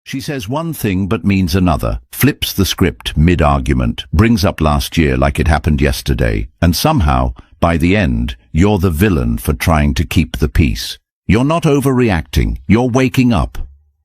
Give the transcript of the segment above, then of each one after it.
She says one thing but means another, flips the script mid-argument, brings up last year like it happened yesterday, and somehow, by the end, you're the villain for trying to keep the peace. You're not overreacting, you're waking up.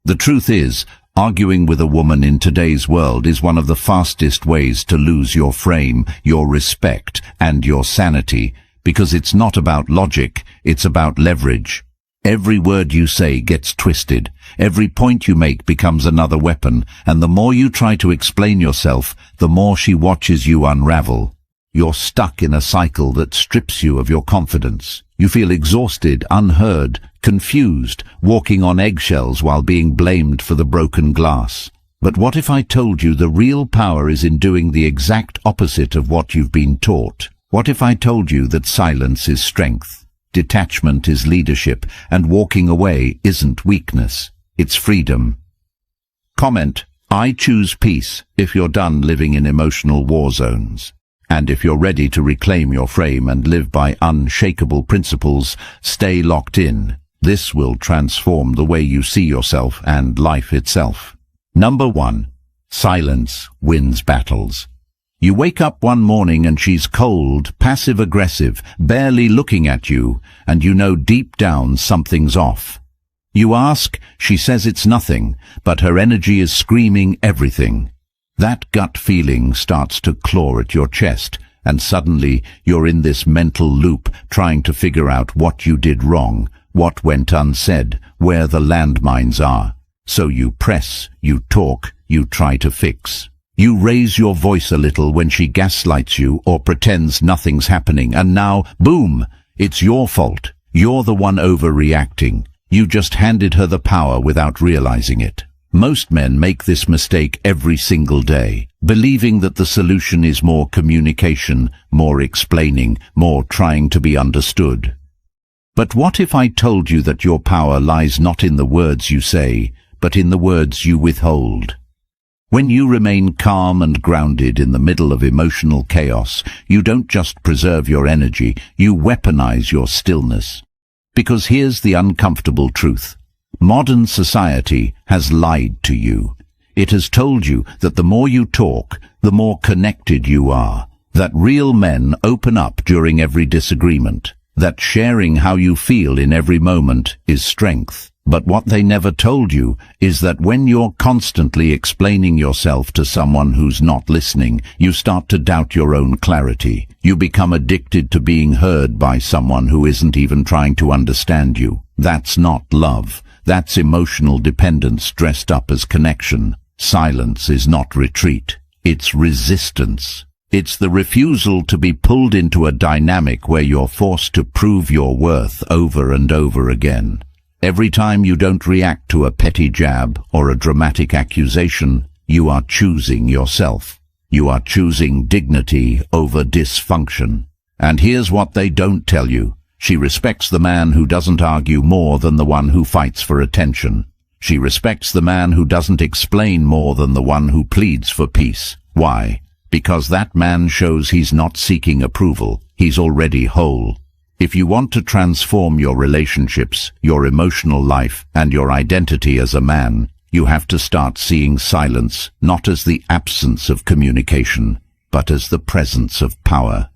The truth is, arguing with a woman in today's world is one of the fastest ways to lose your frame, your respect, and your sanity, because it's not about logic, it's about leverage. Every word you say gets twisted, every point you make becomes another weapon, and the more you try to explain yourself, the more she watches you unravel. You're stuck in a cycle that strips you of your confidence. You feel exhausted, unheard, confused, walking on eggshells while being blamed for the broken glass. But what if I told you the real power is in doing the exact opposite of what you've been taught? What if I told you that silence is strength? Detachment is leadership, and walking away isn't weakness, it's freedom. Comment: I choose peace if you're done living in emotional war zones. And if you're ready to reclaim your frame and live by unshakable principles, stay locked in. This will transform the way you see yourself and life itself. Number 1. Silence wins battles. You wake up one morning and she's cold, passive-aggressive, barely looking at you, and you know deep down something's off. You ask, she says it's nothing, but her energy is screaming everything. That gut feeling starts to claw at your chest, and suddenly you're in this mental loop trying to figure out what you did wrong, what went unsaid, where the landmines are. So you press, you talk, you try to fix. You raise your voice a little when she gaslights you or pretends nothing's happening, and now, boom, it's your fault. You're the one overreacting. You just handed her the power without realizing it. Most men make this mistake every single day, believing that the solution is more communication, more explaining, more trying to be understood. But what if I told you that your power lies not in the words you say, but in the words you withhold? When you remain calm and grounded in the middle of emotional chaos, you don't just preserve your energy, you weaponize your stillness. Because here's the uncomfortable truth. Modern society has lied to you. It has told you that the more you talk, the more connected you are, that real men open up during every disagreement, that sharing how you feel in every moment is strength. But what they never told you is that when you're constantly explaining yourself to someone who's not listening, you start to doubt your own clarity. You become addicted to being heard by someone who isn't even trying to understand you. That's not love. That's emotional dependence dressed up as connection. Silence is not retreat. It's resistance. It's the refusal to be pulled into a dynamic where you're forced to prove your worth over and over again. Every time you don't react to a petty jab or a dramatic accusation, you are choosing yourself. You are choosing dignity over dysfunction. And here's what they don't tell you. She respects the man who doesn't argue more than the one who fights for attention. She respects the man who doesn't explain more than the one who pleads for peace. Why? Because that man shows he's not seeking approval. He's already whole. If you want to transform your relationships, your emotional life, and your identity as a man, you have to start seeing silence not as the absence of communication, but as the presence of power.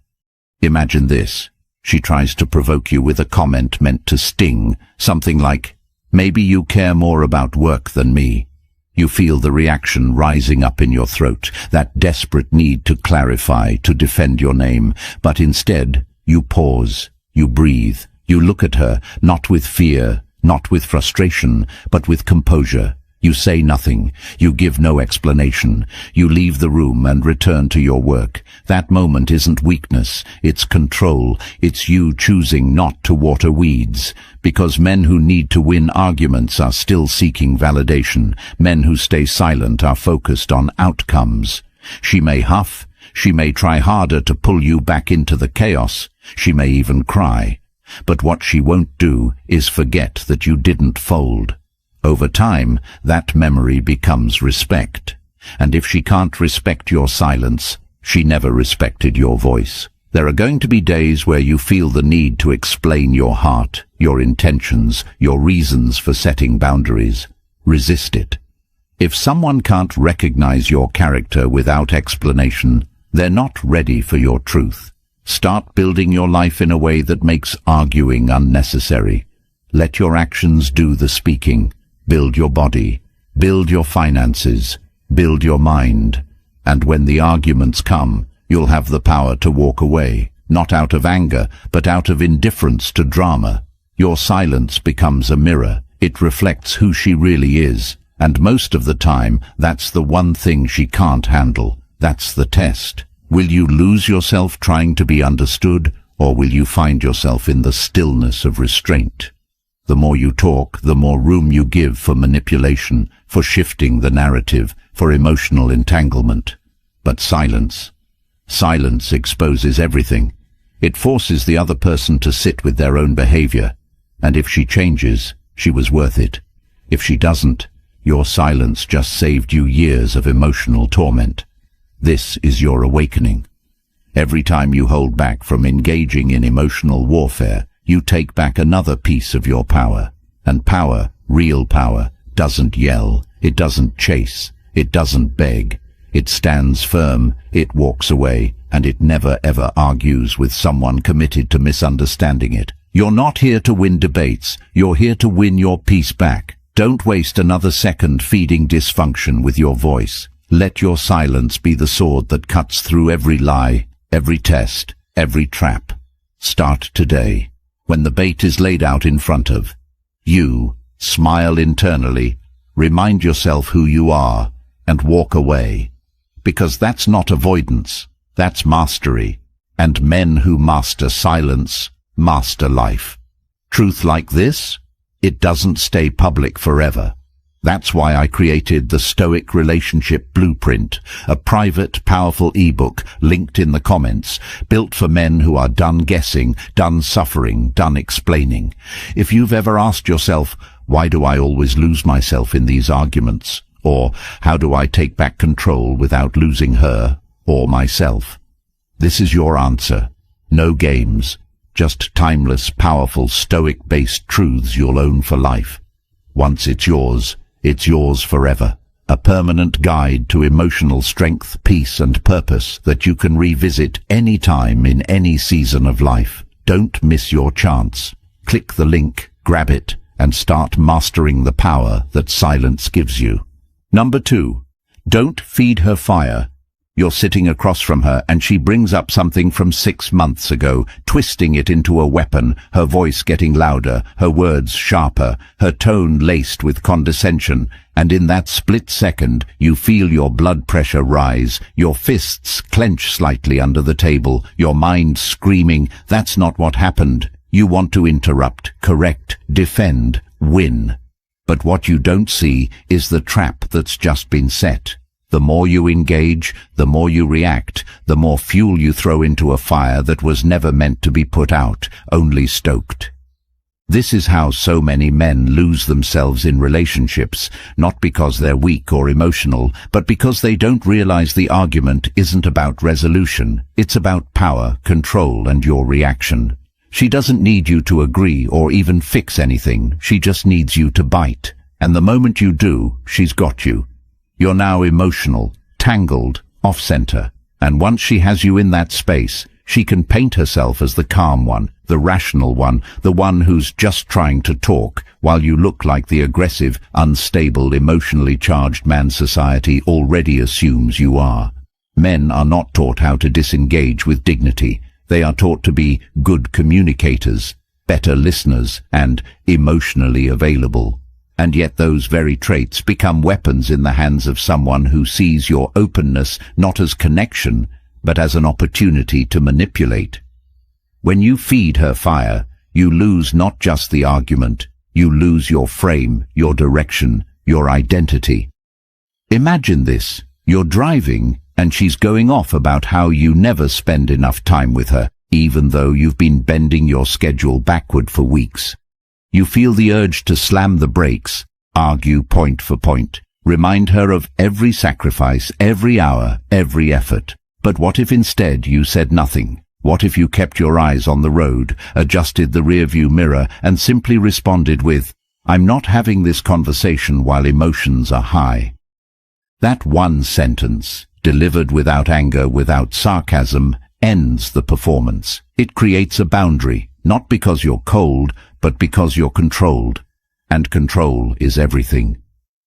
Imagine this. She tries to provoke you with a comment meant to sting, something like, "Maybe you care more about work than me." You feel the reaction rising up in your throat, that desperate need to clarify, to defend your name, but instead, you pause. You breathe. You look at her, not with fear, not with frustration, but with composure. You say nothing. You give no explanation. You leave the room and return to your work. That moment isn't weakness. It's control. It's you choosing not to water weeds. Because men who need to win arguments are still seeking validation. Men who stay silent are focused on outcomes. She may huff. She may try harder to pull you back into the chaos. She may even cry. But what she won't do is forget that you didn't fold. Over time, that memory becomes respect. And if she can't respect your silence, she never respected your voice. There are going to be days where you feel the need to explain your heart, your intentions, your reasons for setting boundaries. Resist it. If someone can't recognize your character without explanation, they're not ready for your truth. Start building your life in a way that makes arguing unnecessary. Let your actions do the speaking. Build your body. Build your finances. Build your mind. And when the arguments come, you'll have the power to walk away, not out of anger, but out of indifference to drama. Your silence becomes a mirror. It reflects who she really is. And most of the time, that's the one thing she can't handle. That's the test. Will you lose yourself trying to be understood, or will you find yourself in the stillness of restraint? The more you talk, the more room you give for manipulation, for shifting the narrative, for emotional entanglement. But silence exposes everything. It forces the other person to sit with their own behavior. And if she changes, she was worth it. If she doesn't, your silence just saved you years of emotional torment. This is your awakening. Every time you hold back from engaging in emotional warfare, you take back another piece of your power. And power, real power, doesn't yell, it doesn't chase, it doesn't beg. It stands firm, it walks away, and it never ever argues with someone committed to misunderstanding it. You're not here to win debates, you're here to win your peace back. Don't waste another second feeding dysfunction with your voice. Let your silence be the sword that cuts through every lie, every test, every trap. Start today. When the bait is laid out in front of you, smile internally, remind yourself who you are, and walk away. Because that's not avoidance, that's mastery. And men who master silence, master life. Truth like this, it doesn't stay public forever. That's why I created the Stoic Relationship Blueprint, a private, powerful ebook linked in the comments, built for men who are done guessing, done suffering, done explaining. If you've ever asked yourself, why do I always lose myself in these arguments? Or how do I take back control without losing her or myself? This is your answer. No games, just timeless, powerful, Stoic-based truths you'll own for life. Once it's yours forever. A permanent guide to emotional strength, peace and purpose that you can revisit any time in any season of life. Don't miss your chance. Click the link, grab it, and start mastering the power that silence gives you. Number 2. Don't feed her fire. You're sitting across from her and she brings up something from 6 months ago, twisting it into a weapon, her voice getting louder, her words sharper, her tone laced with condescension, and in that split second you feel your blood pressure rise, your fists clench slightly under the table, your mind screaming, that's not what happened. You want to interrupt, correct, defend, win. But what you don't see is the trap that's just been set. The more you engage, the more you react, the more fuel you throw into a fire that was never meant to be put out, only stoked. This is how so many men lose themselves in relationships, not because they're weak or emotional, but because they don't realize the argument isn't about resolution. It's about power, control, and your reaction. She doesn't need you to agree or even fix anything. She just needs you to bite. And the moment you do, she's got you. You're now emotional, tangled, off-center. And once she has you in that space, she can paint herself as the calm one, the rational one, the one who's just trying to talk, while you look like the aggressive, unstable, emotionally charged man society already assumes you are. Men are not taught how to disengage with dignity. They are taught to be good communicators, better listeners, and emotionally available. And yet those very traits become weapons in the hands of someone who sees your openness not as connection, but as an opportunity to manipulate. When you feed her fire, you lose not just the argument, you lose your frame, your direction, your identity. Imagine this. You're driving, and she's going off about how you never spend enough time with her, even though you've been bending your schedule backward for weeks. You feel the urge to slam the brakes, argue point for point, remind her of every sacrifice, every hour, every effort. But what if instead you said nothing? What if you kept your eyes on the road, adjusted the rearview mirror, and simply responded with, "I'm not having this conversation while emotions are high. That one sentence, delivered without anger, without sarcasm, ends the performance. It creates a boundary, not because you're cold, but because you're controlled. And control is everything.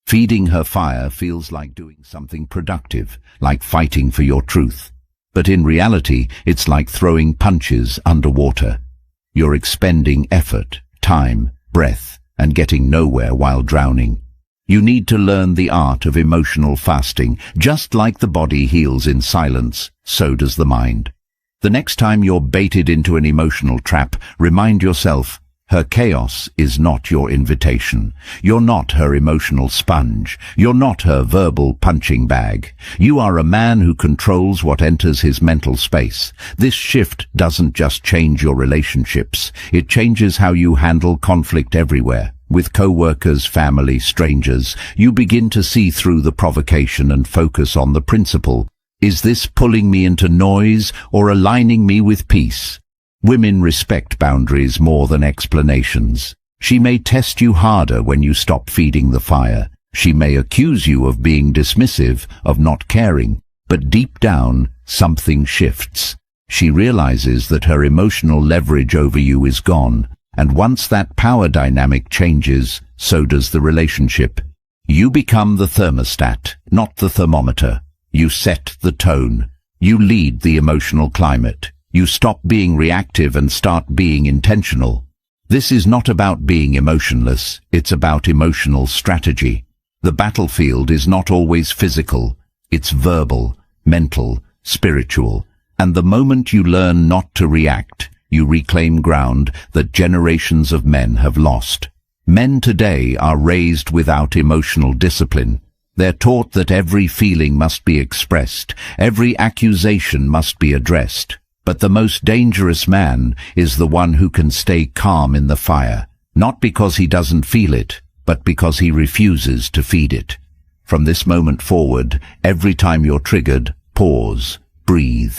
Feeding her fire feels like doing something productive, like fighting for your truth. But in reality, it's like throwing punches underwater. You're expending effort, time, breath, and getting nowhere while drowning. You need to learn the art of emotional fasting. Just like the body heals in silence, so does the mind. The next time you're baited into an emotional trap, remind yourself, her chaos is not your invitation. You're not her emotional sponge. You're not her verbal punching bag. You are a man who controls what enters his mental space. This shift doesn't just change your relationships. It changes how you handle conflict everywhere. With co-workers, family, strangers, you begin to see through the provocation and focus on the principle. Is this pulling me into noise or aligning me with peace? Women respect boundaries more than explanations. She may test you harder when you stop feeding the fire. She may accuse you of being dismissive, of not caring, but deep down, something shifts. She realizes that her emotional leverage over you is gone, and once that power dynamic changes, so does the relationship. You become the thermostat, not the thermometer. You set the tone. You lead the emotional climate. You stop being reactive and start being intentional. This is not about being emotionless, it's about emotional strategy. The battlefield is not always physical, it's verbal, mental, spiritual. And the moment you learn not to react, you reclaim ground that generations of men have lost. Men today are raised without emotional discipline. They're taught that every feeling must be expressed, every accusation must be addressed. But the most dangerous man is the one who can stay calm in the fire, not because he doesn't feel it, but because he refuses to feed it. From this moment forward, every time you're triggered, pause, breathe.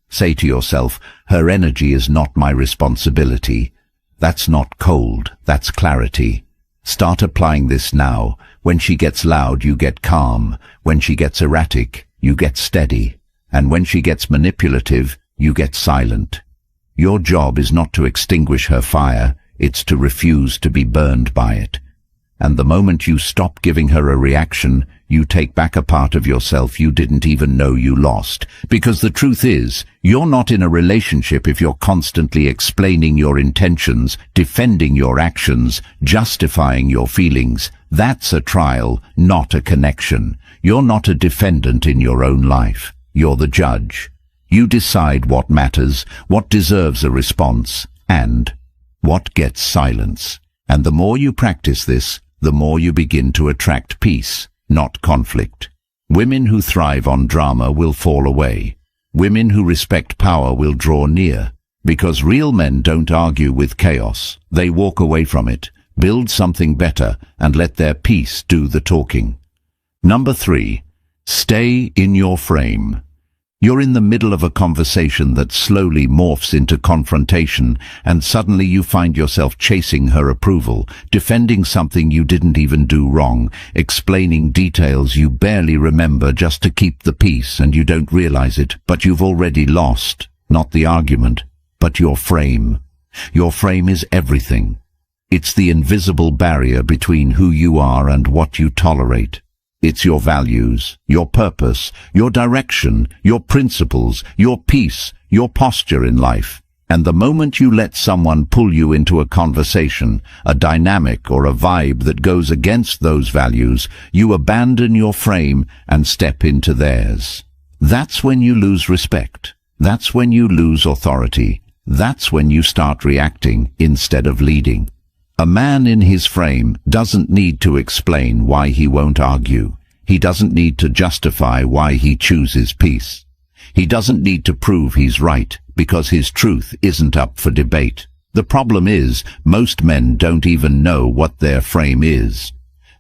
Say to yourself, her energy is not my responsibility. That's not cold, that's clarity. Start applying this now. When she gets loud, you get calm. When she gets erratic, you get steady. And when she gets manipulative, you get silent. Your job is not to extinguish her fire, it's to refuse to be burned by it. And the moment you stop giving her a reaction, you take back a part of yourself you didn't even know you lost. Because the truth is, you're not in a relationship if you're constantly explaining your intentions, defending your actions, justifying your feelings. That's a trial, not a connection. You're not a defendant in your own life. You're the judge. You decide what matters, what deserves a response, and what gets silence. And the more you practice this, the more you begin to attract peace, not conflict. Women who thrive on drama will fall away. Women who respect power will draw near. Because real men don't argue with chaos. They walk away from it, build something better, and let their peace do the talking. Number 3. Stay in your frame. You're in the middle of a conversation that slowly morphs into confrontation, and suddenly you find yourself chasing her approval, defending something you didn't even do wrong, explaining details you barely remember just to keep the peace, and you don't realize it, but you've already lost, not the argument, but your frame. Your frame is everything. It's the invisible barrier between who you are and what you tolerate. It's your values, your purpose, your direction, your principles, your peace, your posture in life. And the moment you let someone pull you into a conversation, a dynamic or a vibe that goes against those values, you abandon your frame and step into theirs. That's when you lose respect. That's when you lose authority. That's when you start reacting instead of leading. A man in his frame doesn't need to explain why he won't argue. He doesn't need to justify why he chooses peace. He doesn't need to prove he's right, because his truth isn't up for debate. The problem is, most men don't even know what their frame is.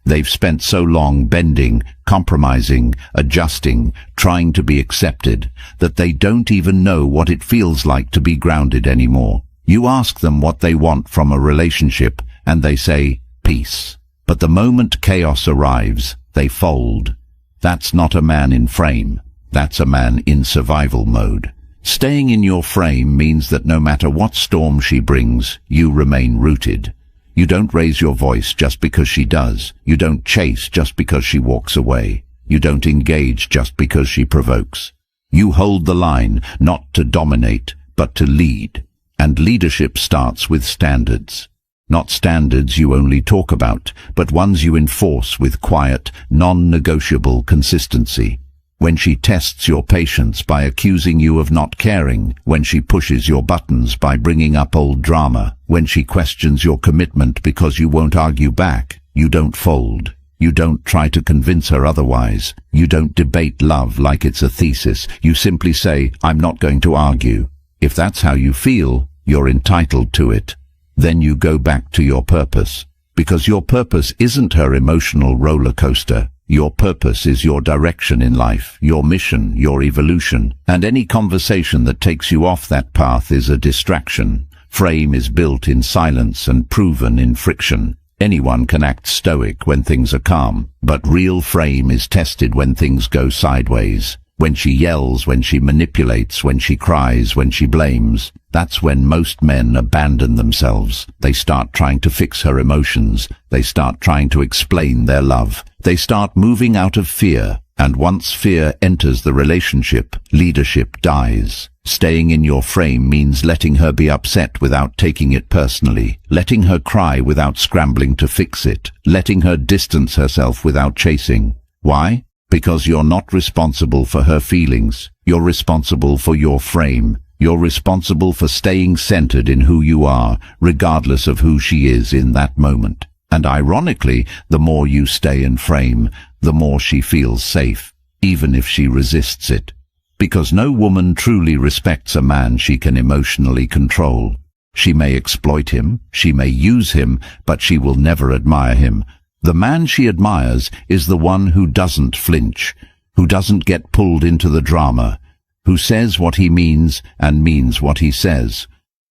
They've spent so long bending, compromising, adjusting, trying to be accepted, that they don't even know what it feels like to be grounded anymore. You ask them what they want from a relationship, and they say, peace. But the moment chaos arrives, they fold. That's not a man in frame. That's a man in survival mode. Staying in your frame means that no matter what storm she brings, you remain rooted. You don't raise your voice just because she does. You don't chase just because she walks away. You don't engage just because she provokes. You hold the line, not to dominate, but to lead. And leadership starts with standards. Not standards you only talk about, but ones you enforce with quiet, non-negotiable consistency. When she tests your patience by accusing you of not caring, when she pushes your buttons by bringing up old drama, when she questions your commitment because you won't argue back, you don't fold. You don't try to convince her otherwise. You don't debate love like it's a thesis. You simply say, "I'm not going to argue." If that's how you feel, you're entitled to it. Then you go back to your purpose. Because your purpose isn't her emotional roller coaster. Your purpose is your direction in life, your mission, your evolution. And any conversation that takes you off that path is a distraction. Frame is built in silence and proven in friction. Anyone can act stoic when things are calm, but real frame is tested when things go sideways. When she yells, when she manipulates, when she cries, when she blames. That's when most men abandon themselves. They start trying to fix her emotions. They start trying to explain their love. They start moving out of fear. And once fear enters the relationship, leadership dies. Staying in your frame means letting her be upset without taking it personally, letting her cry without scrambling to fix it, letting her distance herself without chasing. Why? Because you're not responsible for her feelings. You're responsible for your frame. You're responsible for staying centered in who you are, regardless of who she is in that moment. And ironically, the more you stay in frame, the more she feels safe, even if she resists it. Because no woman truly respects a man she can emotionally control. She may exploit him, she may use him, but she will never admire him. The man she admires is the one who doesn't flinch, who doesn't get pulled into the drama, who says what he means and means what he says,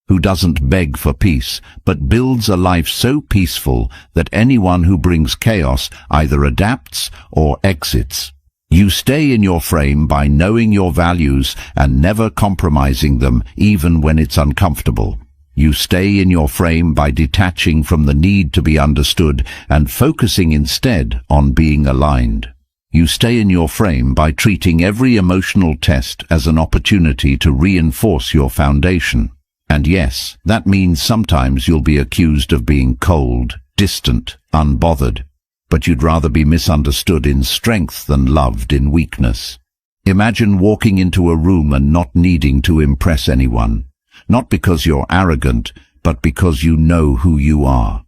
who doesn't beg for peace, but builds a life so peaceful that anyone who brings chaos either adapts or exits. You stay in your frame by knowing your values and never compromising them, even when it's uncomfortable. You stay in your frame by detaching from the need to be understood and focusing instead on being aligned. You stay in your frame by treating every emotional test as an opportunity to reinforce your foundation. And yes, that means sometimes you'll be accused of being cold, distant, unbothered. But you'd rather be misunderstood in strength than loved in weakness. Imagine walking into a room and not needing to impress anyone. Not because you're arrogant, but because you know who you are.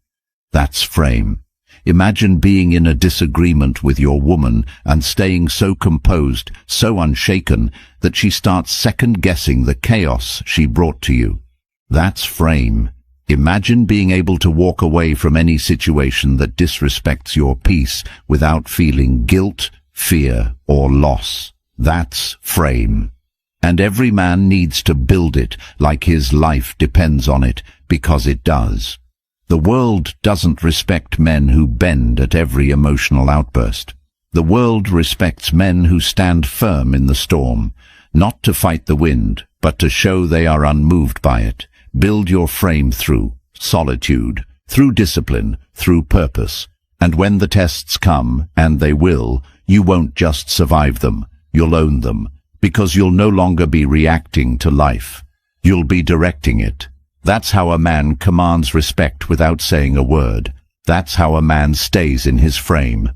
That's frame. Imagine being in a disagreement with your woman and staying so composed, so unshaken, that she starts second-guessing the chaos she brought to you. That's frame. Imagine being able to walk away from any situation that disrespects your peace without feeling guilt, fear, or loss. That's frame. And every man needs to build it like his life depends on it, because it does. The world doesn't respect men who bend at every emotional outburst. The world respects men who stand firm in the storm, not to fight the wind, but to show they are unmoved by it. Build your frame through solitude, through discipline, through purpose. And when the tests come, and they will, you won't just survive them, you'll own them. Because you'll no longer be reacting to life. You'll be directing it. That's how a man commands respect without saying a word. That's how a man stays in his frame.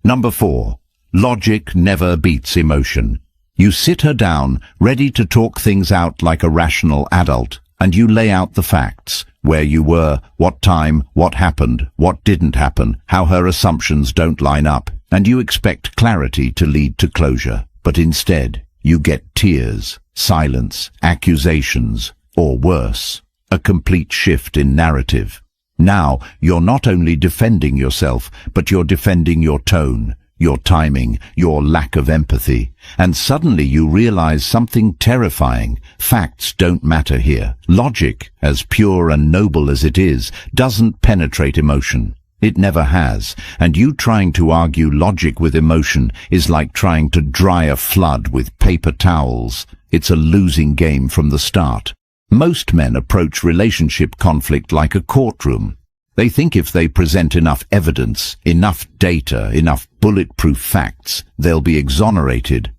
Number 4. Logic never beats emotion. You sit her down, ready to talk things out like a rational adult, and you lay out the facts. Where you were, what time, what happened, what didn't happen, how her assumptions don't line up, and you expect clarity to lead to closure. But instead, you get tears, silence, accusations, or worse, a complete shift in narrative. Now, you're not only defending yourself, but you're defending your tone, your timing, your lack of empathy. And suddenly you realize something terrifying. Facts don't matter here. Logic, as pure and noble as it is, doesn't penetrate emotion. It never has, and you trying to argue logic with emotion is like trying to dry a flood with paper towels. It's a losing game from the start. Most men approach relationship conflict like a courtroom. They think if they present enough evidence, enough data, enough bulletproof facts, they'll be exonerated.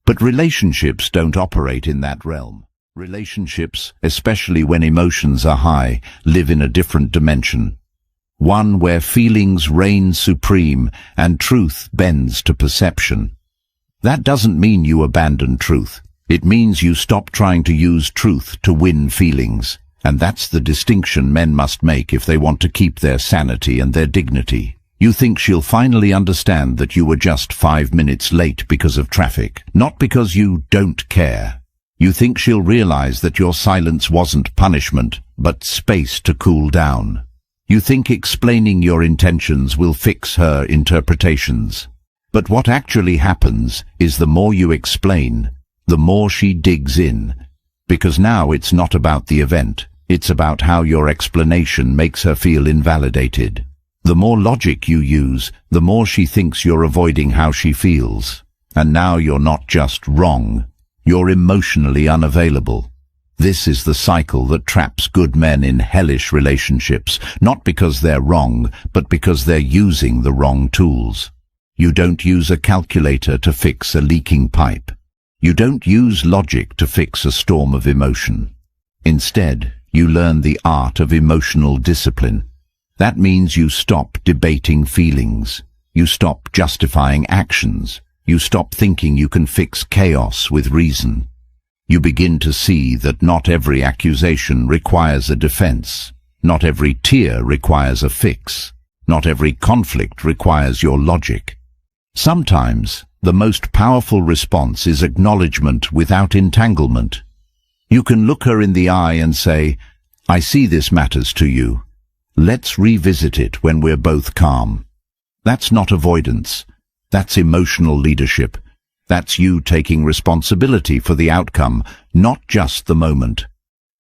But relationships don't operate in that realm. Relationships, especially when emotions are high, live in a different dimension. One where feelings reign supreme and truth bends to perception. That doesn't mean you abandon truth. It means you stop trying to use truth to win feelings. And that's the distinction men must make if they want to keep their sanity and their dignity. You think she'll finally understand that you were just 5 minutes late because of traffic, not because you don't care. You think she'll realize that your silence wasn't punishment, but space to cool down. You think explaining your intentions will fix her interpretations. But what actually happens is the more you explain, the more she digs in. Because now it's not about the event, it's about how your explanation makes her feel invalidated. The more logic you use, the more she thinks you're avoiding how she feels. And now you're not just wrong, you're emotionally unavailable. This is the cycle that traps good men in hellish relationships, not because they're wrong, but because they're using the wrong tools. You don't use a calculator to fix a leaking pipe. You don't use logic to fix a storm of emotion. Instead, you learn the art of emotional discipline. That means you stop debating feelings. You stop justifying actions. You stop thinking you can fix chaos with reason. You begin to see that not every accusation requires a defense. Not every tear requires a fix. Not every conflict requires your logic. Sometimes, the most powerful response is acknowledgement without entanglement. You can look her in the eye and say, "I see this matters to you. Let's revisit it when we're both calm." That's not avoidance. That's emotional leadership. That's you taking responsibility for the outcome, not just the moment.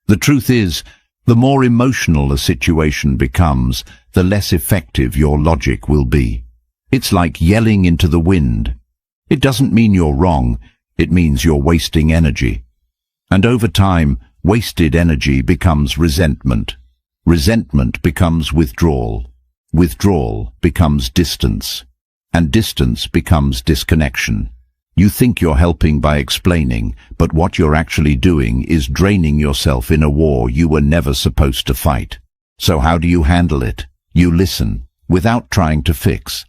The truth is, the more emotional a situation becomes, the less effective your logic will be. It's like yelling into the wind. It doesn't mean you're wrong, it means you're wasting energy. And over time, wasted energy becomes resentment. Resentment becomes withdrawal. Withdrawal becomes distance. And distance becomes disconnection. You think you're helping by explaining, but what you're actually doing is draining yourself in a war you were never supposed to fight. So how do you handle it? You listen, without trying to fix.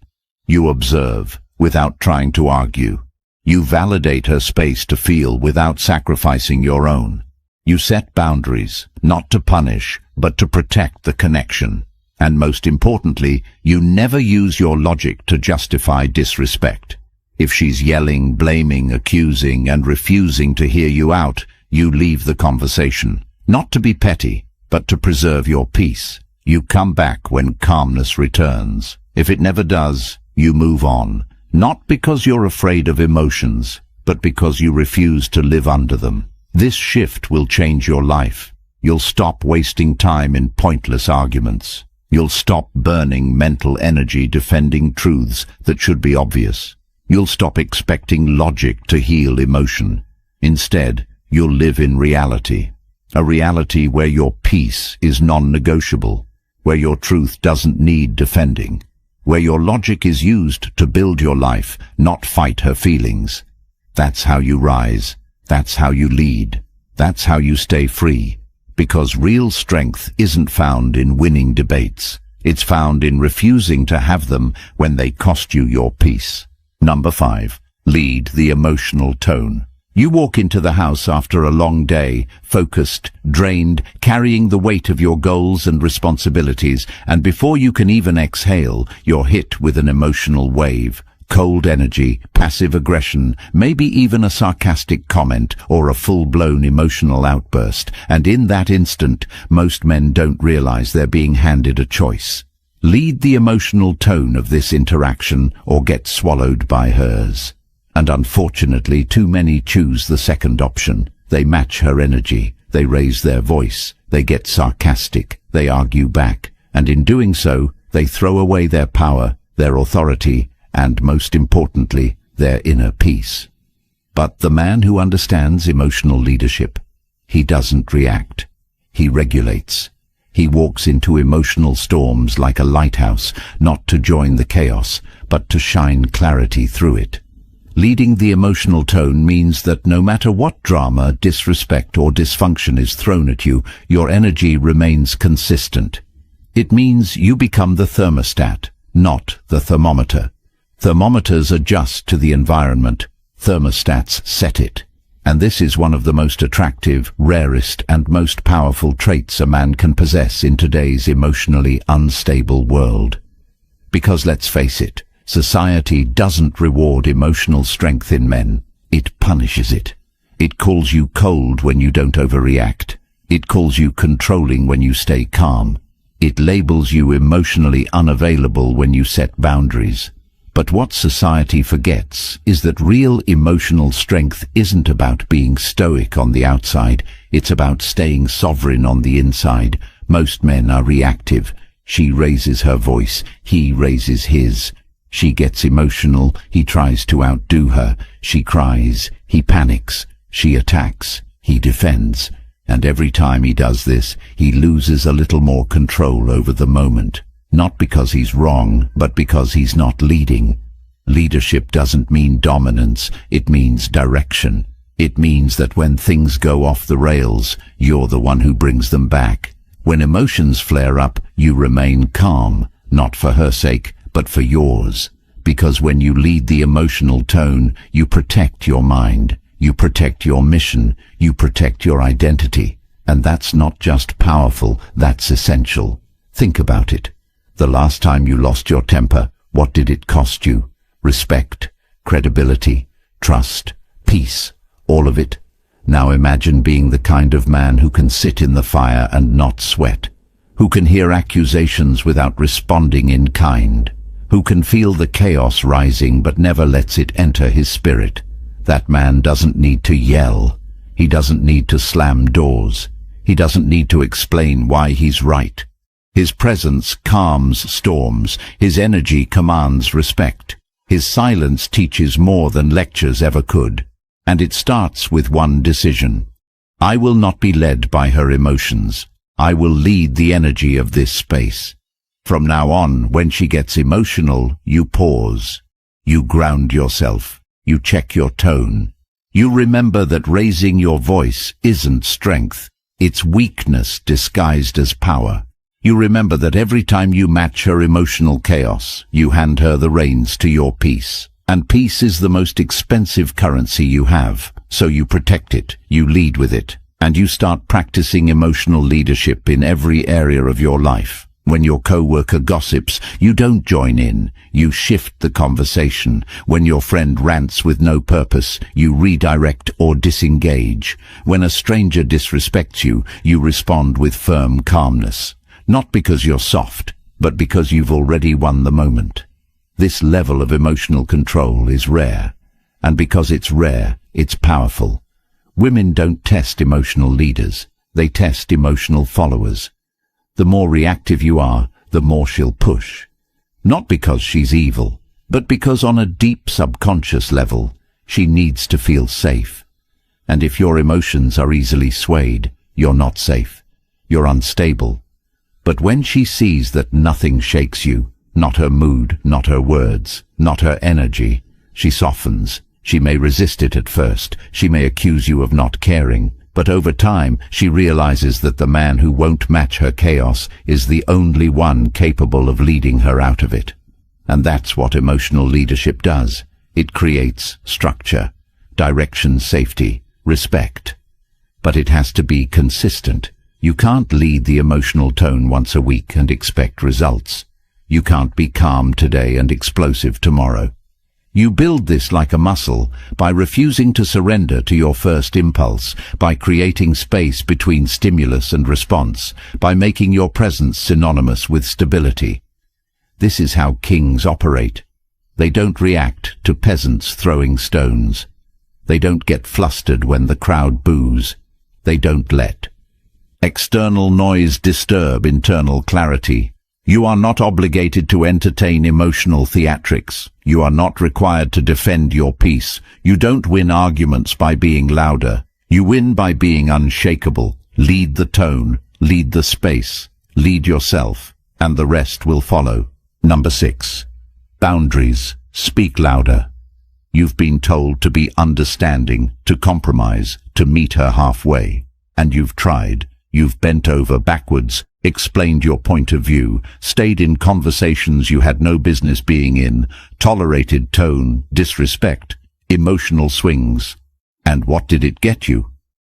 You observe, without trying to argue. You validate her space to feel without sacrificing your own. You set boundaries, not to punish, but to protect the connection. And most importantly, you never use your logic to justify disrespect. If she's yelling, blaming, accusing, and refusing to hear you out, you leave the conversation. Not to be petty, but to preserve your peace. You come back when calmness returns. If it never does, you move on. Not because you're afraid of emotions, but because you refuse to live under them. This shift will change your life. You'll stop wasting time in pointless arguments. You'll stop burning mental energy defending truths that should be obvious. You'll stop expecting logic to heal emotion. Instead, you'll live in reality. A reality where your peace is non-negotiable, where your truth doesn't need defending, where your logic is used to build your life, not fight her feelings. That's how you rise. That's how you lead. That's how you stay free. Because real strength isn't found in winning debates. It's found in refusing to have them when they cost you your peace. Number 5. Lead the emotional tone. You walk into the house after a long day, focused, drained, carrying the weight of your goals and responsibilities, and before you can even exhale, you're hit with an emotional wave. Cold energy, passive aggression, maybe even a sarcastic comment or a full-blown emotional outburst, and in that instant, most men don't realize they're being handed a choice. Lead the emotional tone of this interaction or get swallowed by hers. And unfortunately, too many choose the second option. They match her energy, they raise their voice, they get sarcastic, they argue back, and in doing so, They throw away their power, their authority, and most importantly, their inner peace. But the man who understands emotional leadership, he doesn't react. He regulates. He walks into emotional storms like a lighthouse, not to join the chaos, but to shine clarity through it. Leading the emotional tone means that no matter what drama, disrespect, or dysfunction is thrown at you, your energy remains consistent. It means you become the thermostat, not the thermometer. Thermometers adjust to the environment. Thermostats set it. And this is one of the most attractive, rarest, and most powerful traits a man can possess in today's emotionally unstable world. Because let's face it, society doesn't reward emotional strength in men. It punishes it. It calls you cold when you don't overreact. It calls you controlling when you stay calm. It labels you emotionally unavailable when you set boundaries. But what society forgets is that real emotional strength isn't about being stoic on the outside. It's about staying sovereign on the inside. Most men are reactive. She raises her voice. He raises his. She gets emotional. He tries to outdo her. She cries. He panics. She attacks. He defends. And every time he does this, he loses a little more control over the moment. Not because he's wrong, but because he's not leading. Leadership doesn't mean dominance, it means direction. It means that when things go off the rails, you're the one who brings them back. When emotions flare up, you remain calm, not for her sake, but for yours. Because when you lead the emotional tone, you protect your mind, you protect your mission, you protect your identity. And that's not just powerful, that's essential. Think about it. The last time you lost your temper, what did it cost you? Respect, credibility, trust, peace, all of it. Now imagine being the kind of man who can sit in the fire and not sweat, who can hear accusations without responding in kind, who can feel the chaos rising but never lets it enter his spirit. That man doesn't need to yell. He doesn't need to slam doors. He doesn't need to explain why he's right. His presence calms storms. His energy commands respect. His silence teaches more than lectures ever could. And it starts with one decision. I will not be led by her emotions. I will lead the energy of this space. From now on, when she gets emotional, you pause. You ground yourself. You check your tone. You remember that raising your voice isn't strength. It's weakness disguised as power. You remember that every time you match her emotional chaos, you hand her the reins to your peace. And peace is the most expensive currency you have. So you protect it, you lead with it, and you start practicing emotional leadership in every area of your life. When your coworker gossips, you don't join in, you shift the conversation. When your friend rants with no purpose, you redirect or disengage. When a stranger disrespects you, you respond with firm calmness. Not because you're soft, but because you've already won the moment. This level of emotional control is rare, and because it's rare, it's powerful. Women don't test emotional leaders, they test emotional followers. The more reactive you are, the more she'll push. Not because she's evil, but because on a deep subconscious level, she needs to feel safe. And if your emotions are easily swayed, you're not safe. You're unstable. But when she sees that nothing shakes you, not her mood, not her words, not her energy, she softens. She may resist it at first. She may accuse you of not caring. But over time, she realizes that the man who won't match her chaos is the only one capable of leading her out of it. And that's what emotional leadership does. It creates structure, direction, safety, respect. But it has to be consistent. You can't lead the emotional tone once a week and expect results. You can't be calm today and explosive tomorrow. You build this like a muscle by refusing to surrender to your first impulse, by creating space between stimulus and response, by making your presence synonymous with stability. This is how kings operate. They don't react to peasants throwing stones. They don't get flustered when the crowd boos. They don't let external noise disturb internal clarity. You are not obligated to entertain emotional theatrics. You are not required to defend your peace. You don't win arguments by being louder. You win by being unshakable. Lead the tone, lead the space, lead yourself, and the rest will follow. Number 6. Boundaries. Speak louder. You've been told to be understanding, to compromise, to meet her halfway. And you've tried. You've bent over backwards, explained your point of view, stayed in conversations you had no business being in, tolerated tone, disrespect, emotional swings. And what did it get you?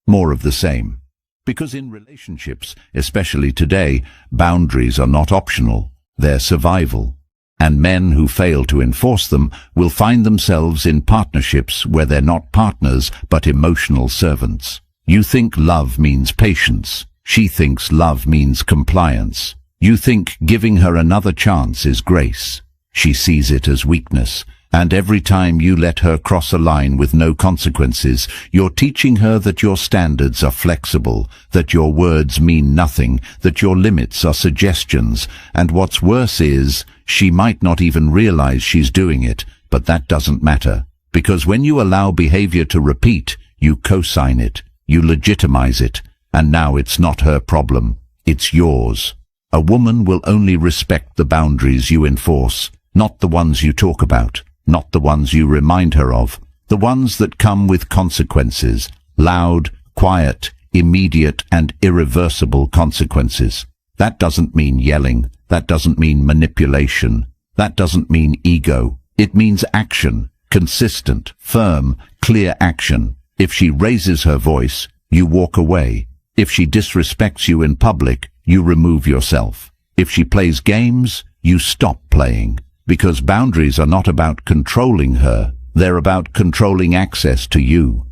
More of the same. Because in relationships, especially today, boundaries are not optional. They're survival. And men who fail to enforce them will find themselves in partnerships where they're not partners but emotional servants. You think love means patience. She thinks love means compliance. You think giving her another chance is grace. She sees it as weakness. And every time you let her cross a line with no consequences, you're teaching her that your standards are flexible, that your words mean nothing, that your limits are suggestions, and what's worse is, she might not even realize she's doing it, but that doesn't matter. Because when you allow behavior to repeat, you co-sign it, you legitimize it, and now it's not her problem, it's yours. A woman will only respect the boundaries you enforce, not the ones you talk about. Not the ones you remind her of, the ones that come with consequences, loud, quiet, immediate and irreversible consequences. That doesn't mean yelling, that doesn't mean manipulation, that doesn't mean ego. It means action, consistent, firm, clear action. If she raises her voice, you walk away. If she disrespects you in public, you remove yourself. If she plays games, you stop playing. Because boundaries are not about controlling her, they're about controlling access to you.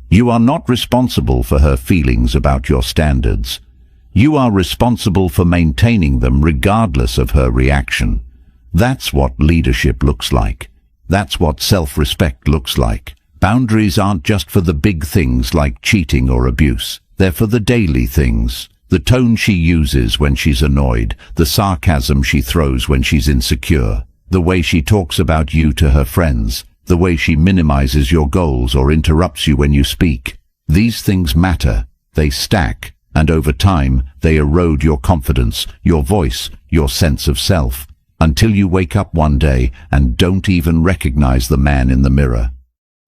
You are not responsible for her feelings about your standards. You are responsible for maintaining them regardless of her reaction. That's what leadership looks like. That's what self-respect looks like. Boundaries aren't just for the big things like cheating or abuse. They're for the daily things. The tone she uses when she's annoyed, the sarcasm she throws when she's insecure, the way she talks about you to her friends, the way she minimizes your goals or interrupts you when you speak. These things matter, they stack, and over time they erode your confidence, your voice, your sense of self, until you wake up one day and don't even recognize the man in the mirror.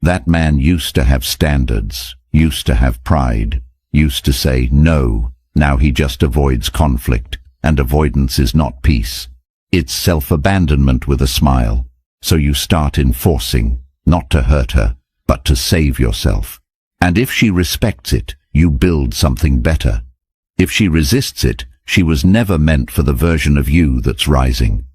That man used to have standards, used to have pride, used to say no. Now he just avoids conflict, and avoidance is not peace. It's self-abandonment with a smile. So you start enforcing, not to hurt her, but to save yourself. And if she respects it, you build something better. If she resists it, she was never meant for the version of you that's rising.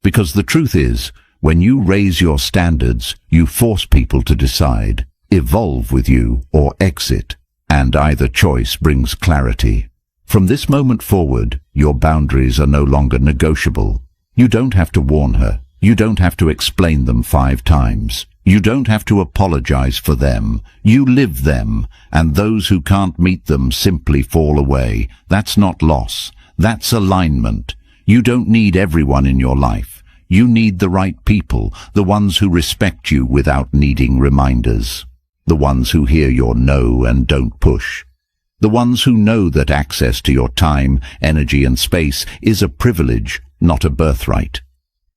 Because the truth is, when you raise your standards, you force people to decide, evolve with you or exit, and either choice brings clarity. From this moment forward, your boundaries are no longer negotiable. You don't have to warn her. You don't have to explain them 5 times. You don't have to apologize for them. You live them, and those who can't meet them simply fall away. That's not loss. That's alignment. You don't need everyone in your life. You need the right people, the ones who respect you without needing reminders. The ones who hear your no and don't push. The ones who know that access to your time, energy and space is a privilege, not a birthright.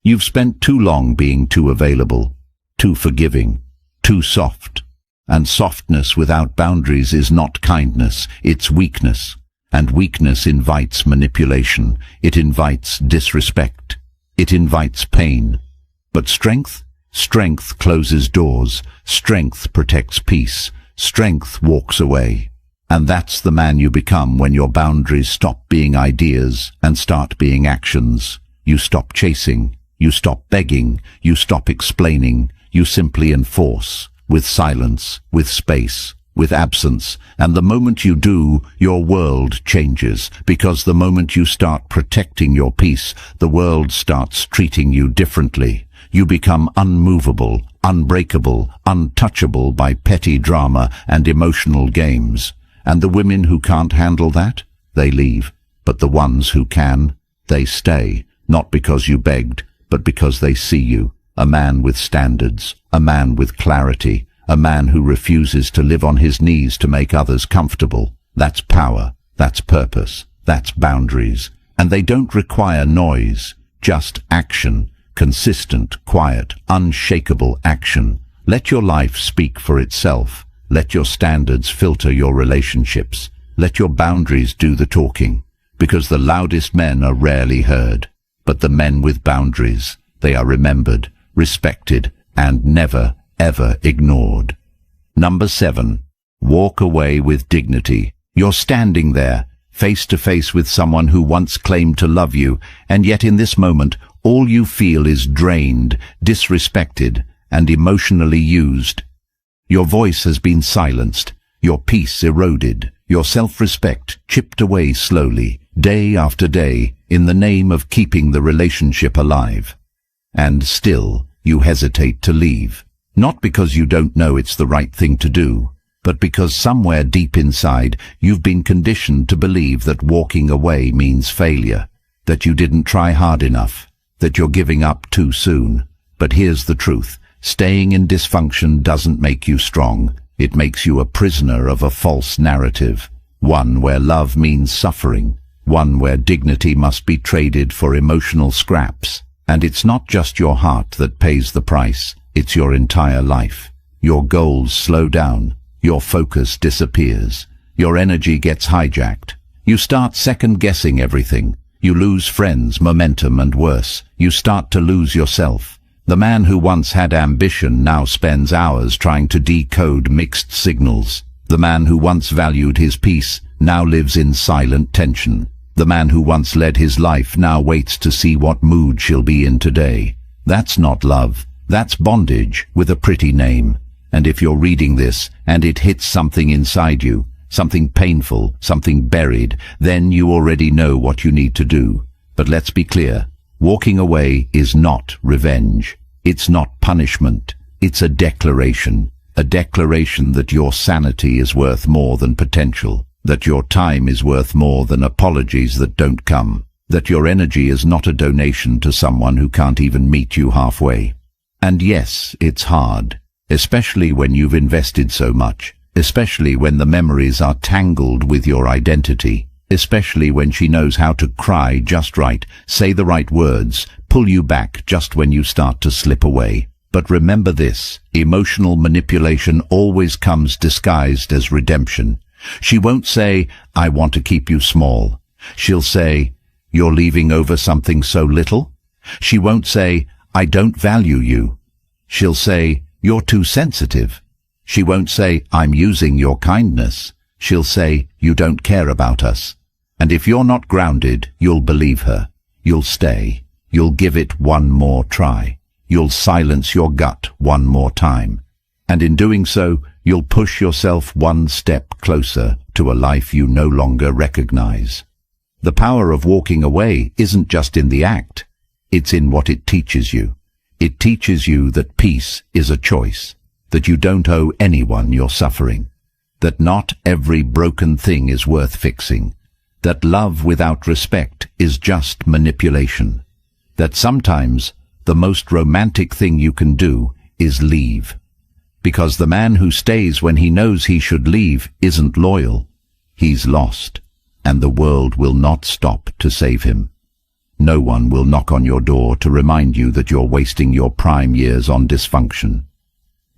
You've spent too long being too available, too forgiving, too soft. And softness without boundaries is not kindness, it's weakness. And weakness invites manipulation, it invites disrespect, it invites pain. But strength? Strength closes doors, strength protects peace, strength walks away. And that's the man you become when your boundaries stop being ideas and start being actions. You stop chasing, you stop begging, you stop explaining, you simply enforce, with silence, with space, with absence. And the moment you do, your world changes, because the moment you start protecting your peace, the world starts treating you differently. You become unmovable, unbreakable, untouchable by petty drama and emotional games. And the women who can't handle that, they leave. But the ones who can, they stay. not because you begged, but because they see you, a man with standards, a man with clarity, a man who refuses to live on his knees to make others comfortable. That's power, that's purpose, that's boundaries. And they don't require noise, just action, consistent, quiet, unshakable action. Let your life speak for itself. Let your standards filter your relationships. Let your boundaries do the talking, because the loudest men are rarely heard. But the men with boundaries, they are remembered, respected, and never, ever ignored. Number 7. Walk away with dignity. You're standing there, face to face with someone who once claimed to love you, and yet in this moment, all you feel is drained, disrespected, and emotionally used. Your voice has been silenced, your peace eroded, your self-respect chipped away slowly, day after day, in the name of keeping the relationship alive. And still, you hesitate to leave. Not because you don't know it's the right thing to do, but because somewhere deep inside, you've been conditioned to believe that walking away means failure, that you didn't try hard enough, that you're giving up too soon. But here's the truth. Staying in dysfunction doesn't make you strong. It makes you a prisoner of a false narrative, one where love means suffering, one where dignity must be traded for emotional scraps. And it's not just your heart that pays the price, it's your entire life. Your goals slow down, your focus disappears, your energy gets hijacked. You start second-guessing everything. You lose friends, momentum, and worse, you start to lose yourself. The man who once had ambition now spends hours trying to decode mixed signals. The man who once valued his peace now lives in silent tension. The man who once led his life now waits to see what mood she'll be in today. That's not love. That's bondage with a pretty name. And if you're reading this and it hits something inside you, something painful, something buried, then you already know what you need to do. But let's be clear. Walking away is not revenge. It's not punishment. It's a declaration that your sanity is worth more than potential, that your time is worth more than apologies that don't come, that your energy is not a donation to someone who can't even meet you halfway. And yes, it's hard, especially when you've invested so much, especially when the memories are tangled with your identity, especially when she knows how to cry just right, say the right words, pull you back just when you start to slip away. But remember this, emotional manipulation always comes disguised as redemption. She won't say, "I want to keep you small." She'll say, "You're leaving over something so little." She won't say, "I don't value you." She'll say, "You're too sensitive." She won't say, "I'm using your kindness." She'll say, "You don't care about us." And if you're not grounded, you'll believe her. You'll stay. You'll give it one more try. You'll silence your gut one more time. And in doing so, you'll push yourself one step closer to a life you no longer recognize. The power of walking away isn't just in the act. It's in what it teaches you. It teaches you that peace is a choice, that you don't owe anyone your suffering, that not every broken thing is worth fixing, that love without respect is just manipulation, that sometimes the most romantic thing you can do is leave. Because the man who stays when he knows he should leave isn't loyal. He's lost, and the world will not stop to save him. No one will knock on your door to remind you that you're wasting your prime years on dysfunction.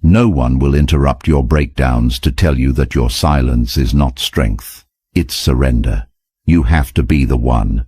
No one will interrupt your breakdowns to tell you that your silence is not strength. It's surrender. You have to be the one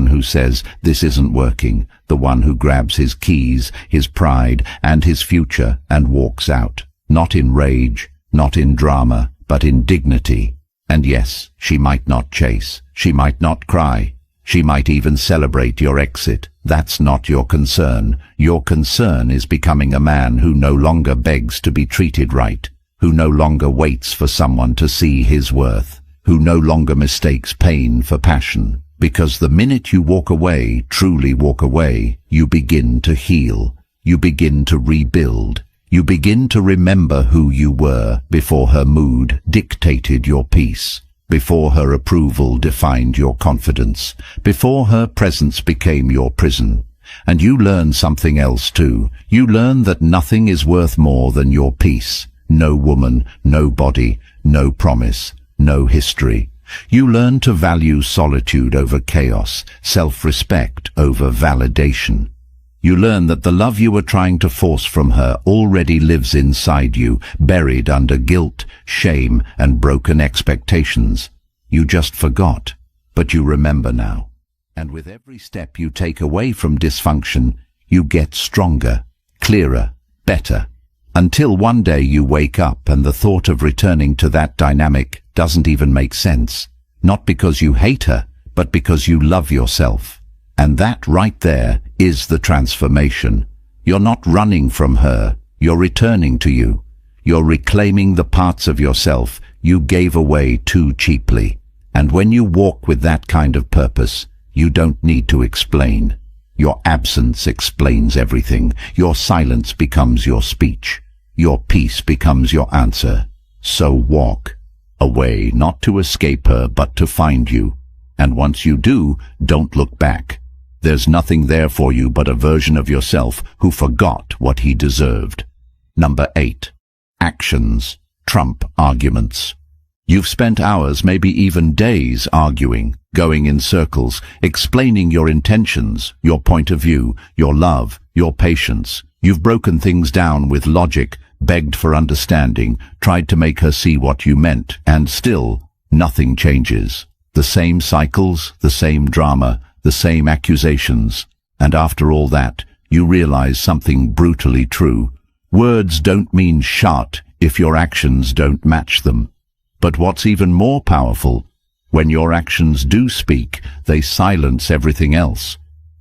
who says, "This isn't working," the one who grabs his keys, his pride, and his future and walks out. Not in rage, not in drama, but in dignity. And yes, she might not chase, she might not cry, she might even celebrate your exit. That's not your concern. Your concern is becoming a man who no longer begs to be treated right, who no longer waits for someone to see his worth, who no longer mistakes pain for passion. Because the minute you walk away, truly walk away, you begin to heal, you begin to rebuild, you begin to remember who you were before her mood dictated your peace. before her approval defined your confidence, before her presence became your prison. And you learn something else too. You learn that nothing is worth more than your peace. No woman, no body, no promise, no history. You learn to value solitude over chaos, self-respect over validation. You learn that the love you were trying to force from her already lives inside you, buried under guilt, shame, and broken expectations. You just forgot, but you remember now. And with every step you take away from dysfunction, you get stronger, clearer, better. Until one day you wake up and the thought of returning to that dynamic doesn't even make sense. Not because you hate her, but because you love yourself. And that right there is the transformation. You're not running from her, you're returning to you. You're reclaiming the parts of yourself you gave away too cheaply. And when you walk with that kind of purpose, you don't need to explain. Your absence explains everything. Your silence becomes your speech. Your peace becomes your answer. So walk away, not to escape her, but to find you. And once you do, don't look back. There's nothing there for you but a version of yourself who forgot what he deserved. Number 8. Actions trump arguments. You've spent hours, maybe even days, arguing, going in circles, explaining your intentions, your point of view, your love, your patience. You've broken things down with logic, begged for understanding, tried to make her see what you meant, and still, nothing changes. The same cycles, the same drama, the same accusations. And after all that, you realize something brutally true. Words don't mean shut if your actions don't match them. But what's even more powerful, when your actions do speak, they silence everything else.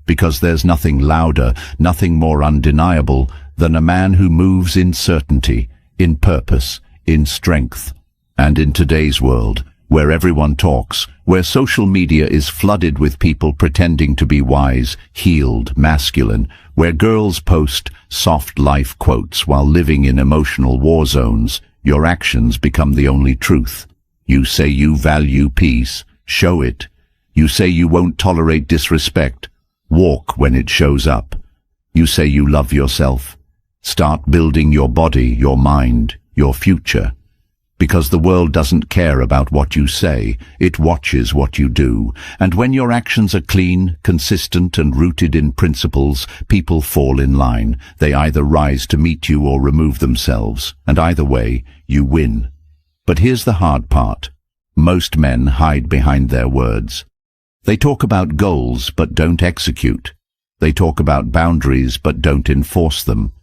Because there's nothing louder, nothing more undeniable than a man who moves in certainty, in purpose, in strength. And in today's world, where everyone talks, where social media is flooded with people pretending to be wise, healed, masculine, where girls post soft life quotes while living in emotional war zones, your actions become the only truth. You say you value peace, show it. You say you won't tolerate disrespect, walk when it shows up. You say you love yourself. Start building your body, your mind, your future. Because the world doesn't care about what you say, it watches what you do. And when your actions are clean, consistent, and rooted in principles, people fall in line. They either rise to meet you or remove themselves, and either way, you win. But here's the hard part. Most men hide behind their words. They talk about goals but don't execute. They talk about boundaries but don't enforce them.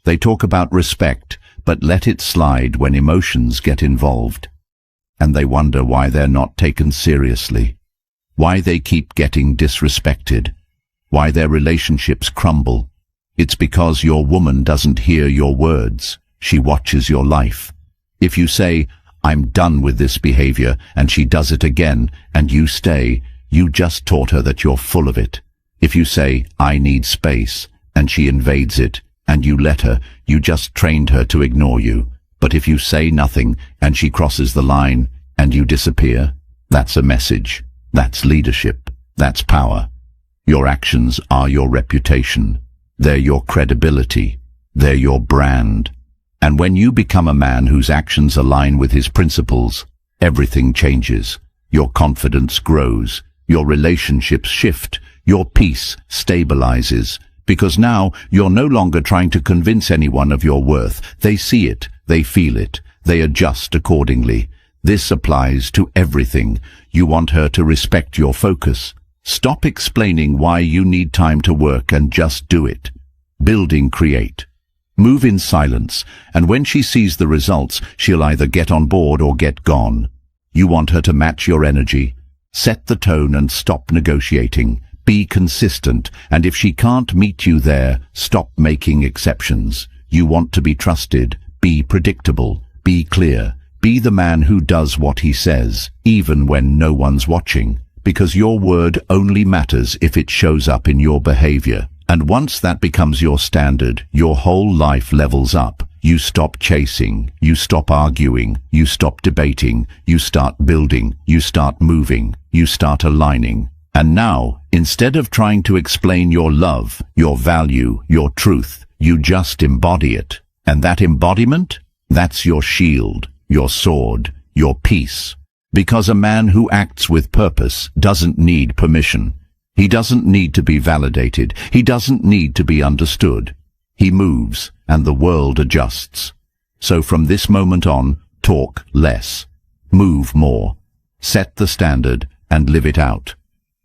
They talk about respect but let it slide when emotions get involved. And they wonder why they're not taken seriously, why they keep getting disrespected, why their relationships crumble. It's because your woman doesn't hear your words. She watches your life. If you say, "I'm done with this behavior," and she does it again, and you stay, you just taught her that you're full of it. If you say, "I need space," and she invades it, and you let her, you just trained her to ignore you. But if you say nothing, and she crosses the line, and you disappear, that's a message. That's leadership. That's power. Your actions are your reputation. They're your credibility. They're your brand. And when you become a man whose actions align with his principles, everything changes. Your confidence grows. Your relationships shift. Your peace stabilizes. Because now you're no longer trying to convince anyone of your worth. They see it, they feel it, they adjust accordingly. This applies to everything. You want her to respect your focus. Stop explaining why you need time to work and just do it. Building, create. Move in silence, and when she sees the results, she'll either get on board or get gone. You want her to match your energy. Set the tone and stop negotiating. Be consistent, and if she can't meet you there, stop making exceptions. You want to be trusted. Be predictable. Be clear. Be the man who does what he says, even when no one's watching. Because your word only matters if it shows up in your behavior. And once that becomes your standard, your whole life levels up. You stop chasing, you stop arguing, you stop debating, you start building, you start moving, you start aligning. And now, instead of trying to explain your love, your value, your truth, you just embody it. And that embodiment? That's your shield, your sword, your peace. Because a man who acts with purpose doesn't need permission. He doesn't need to be validated. He doesn't need to be understood. He moves, and the world adjusts. So from this moment on, talk less. Move more. Set the standard and live it out.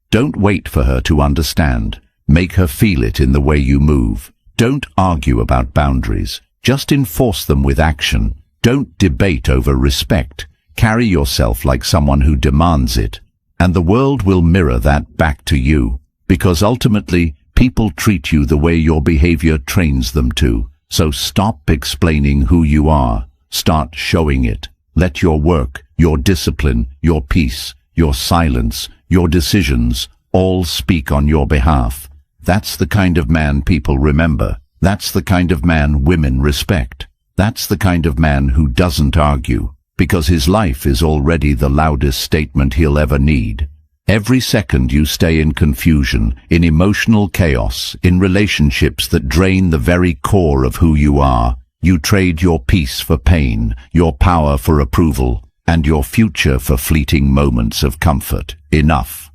Don't wait for her to understand. Make her feel it in the way you move. Don't argue about boundaries. Just enforce them with action. Don't debate over respect. Carry yourself like someone who demands it. And the world will mirror that back to you. Because ultimately, people treat you the way your behavior trains them to. So stop explaining who you are. Start showing it. Let your work, your discipline, your peace, your silence, your decisions all speak on your behalf. That's the kind of man people remember. That's the kind of man women respect. That's the kind of man who doesn't argue, because his life is already the loudest statement he'll ever need. Every second you stay in confusion, in emotional chaos, in relationships that drain the very core of who you are, you trade your peace for pain, your power for approval, and your future for fleeting moments of comfort. Enough.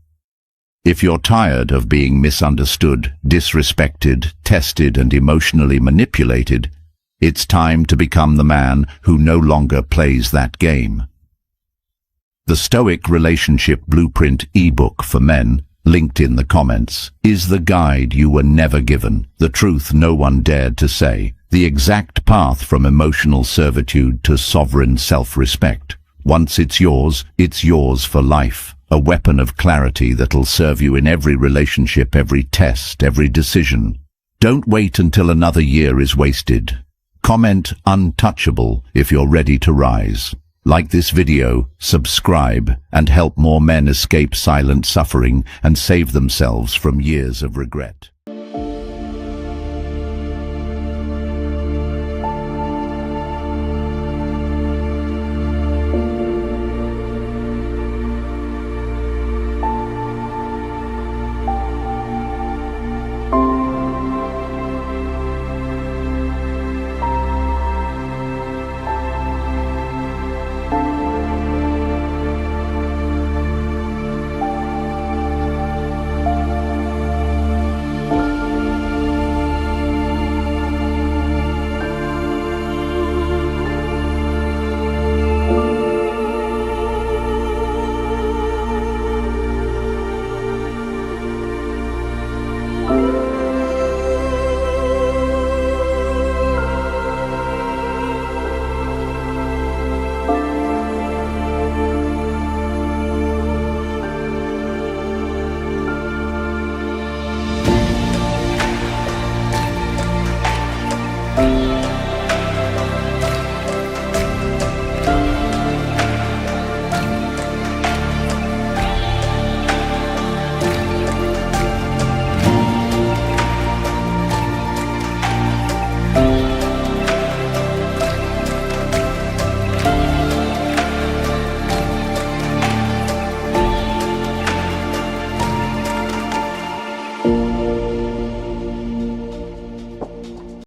If you're tired of being misunderstood, disrespected, tested, and emotionally manipulated, it's time to become the man who no longer plays that game. The Stoic Relationship Blueprint ebook for men, linked in the comments, is the guide you were never given, the truth no one dared to say, the exact path from emotional servitude to sovereign self-respect. Once it's yours for life, a weapon of clarity that'll serve you in every relationship, every test, every decision. Don't wait until another year is wasted. Comment untouchable if you're ready to rise. Like this video, subscribe, and help more men escape silent suffering and save themselves from years of regret.